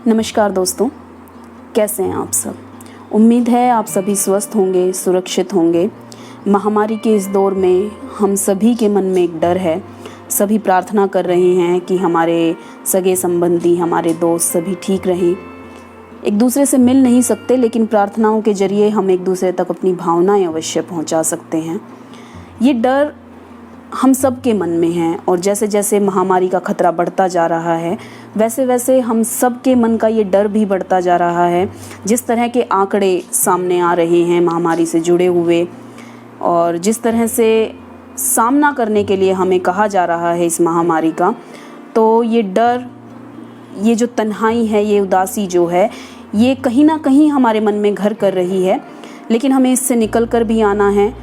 नमस्कार दोस्तों, कैसे हैं आप सब। उम्मीद है आप सभी स्वस्थ होंगे, सुरक्षित होंगे। महामारी के इस दौर में हम सभी के मन में एक डर है। सभी प्रार्थना कर रहे हैं कि हमारे सगे संबंधी, हमारे दोस्त सभी ठीक रहें। एक दूसरे से मिल नहीं सकते, लेकिन प्रार्थनाओं के जरिए हम एक दूसरे तक अपनी भावनाएं अवश्य पहुंचा सकते हैं। ये डर हम सब के मन में है और जैसे जैसे महामारी का खतरा बढ़ता जा रहा है, वैसे वैसे हम सब के मन का ये डर भी बढ़ता जा रहा है। जिस तरह के आंकड़े सामने आ रहे हैं महामारी से जुड़े हुए, और जिस तरह से सामना करने के लिए हमें कहा जा रहा है इस महामारी का, तो ये डर, ये जो तन्हाई है, ये उदासी जो है, ये कहीं ना कहीं हमारे मन में घर कर रही है। लेकिन हमें इससे निकल कर भी आना है।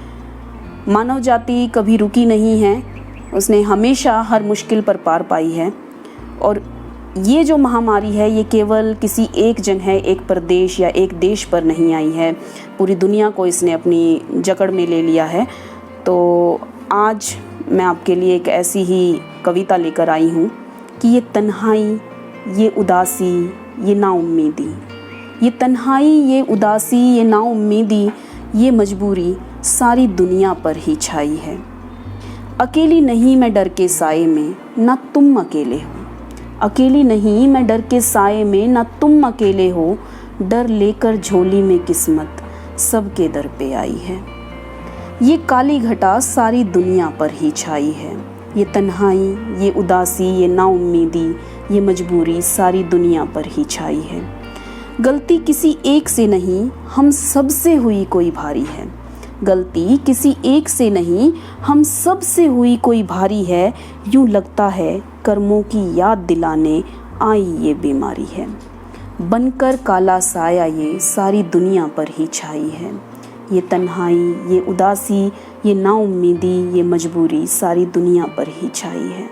मानव जाति कभी रुकी नहीं है, उसने हमेशा हर मुश्किल पर पार पाई है। और ये जो महामारी है, ये केवल किसी एक जगह, एक प्रदेश या एक देश पर नहीं आई है, पूरी दुनिया को इसने अपनी जकड़ में ले लिया है। तो आज मैं आपके लिए एक ऐसी ही कविता लेकर आई हूँ कि ये तन्हाई, ये उदासी, ये नाउम्मीदी, ये तन्हाई, ये उदासी, ये नाउम्मीदी, ये मजबूरी सारी दुनिया पर ही छाई है। अकेली नहीं मैं डर के साए में, ना तुम अकेले हो। अकेली नहीं मैं डर के साए में, ना तुम अकेले हो। डर लेकर झोली में किस्मत सबके दर पे आई है। ये काली घटा सारी दुनिया पर ही छाई है। ये तन्हाई, ये उदासी, ये नाउम्मीदी, ये मजबूरी सारी दुनिया पर ही छाई है। गलती किसी एक से नहीं, हम सब से हुई कोई भारी है। गलती किसी एक से नहीं, हम सब से हुई कोई भारी है। यूं लगता है कर्मों की याद दिलाने आई ये बीमारी है। बनकर काला साया ये सारी दुनिया पर ही छाई है। ये तन्हाई, ये उदासी, ये नाउम्मीदी, ये मजबूरी सारी दुनिया पर ही छाई है।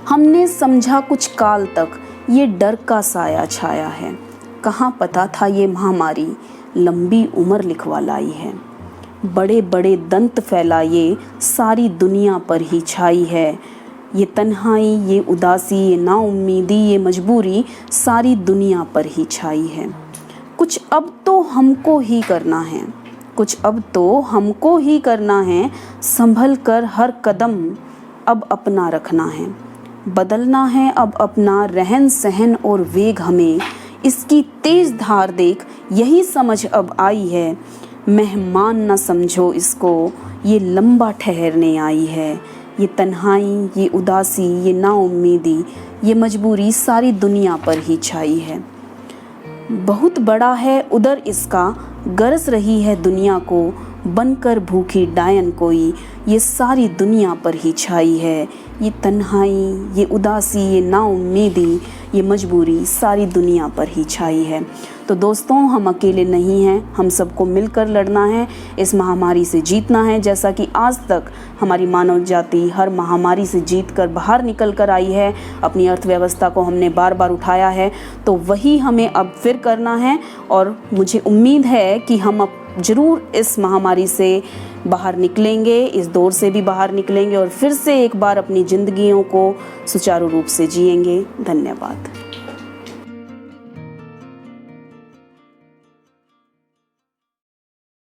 हमने समझा कुछ काल तक ये डर का साया छाया है। कहाँ पता था ये महामारी लंबी उम्र लिखवा लाई है। बड़े बड़े दंत फैला ये सारी दुनिया पर ही छाई है। ये तन्हाई, ये उदासी, ये नाउम्मीदी, ये मजबूरी सारी दुनिया पर ही छाई है। कुछ अब तो हमको ही करना है, कुछ अब तो हमको ही करना है। संभल कर हर कदम अब अपना रखना है। बदलना है अब अपना रहन सहन और वेग हमें। इसकी तेज धार देख यही समझ अब आई है। मेहमान न समझो इसको, ये लंबा ठहरने आई है। ये तन्हाई, ये उदासी, ये नाउम्मीदी, ये मजबूरी सारी दुनिया पर ही छाई है। बहुत बड़ा है उदर इसका, गरज रही है दुनिया को। बनकर भूखी डायन कोई, ये सारी दुनिया पर ही छाई है। ये तन्हाई, ये उदासी, ये नाउम्मीदी, ये मजबूरी सारी दुनिया पर ही छाई है। तो दोस्तों, हम अकेले नहीं हैं, हम सबको मिलकर लड़ना है, इस महामारी से जीतना है। जैसा कि आज तक हमारी मानव जाति हर महामारी से जीतकर बाहर निकल कर आई है, अपनी अर्थव्यवस्था को हमने बार बार उठाया है, तो वही हमें अब फिर करना है। और मुझे उम्मीद है कि हम अब ज़रूर इस महामारी से बाहर निकलेंगे, इस दौर से भी बाहर निकलेंगे और फिर से एक बार अपनी ज़िंदगियों को सुचारू रूप से जिएंगे। धन्यवाद।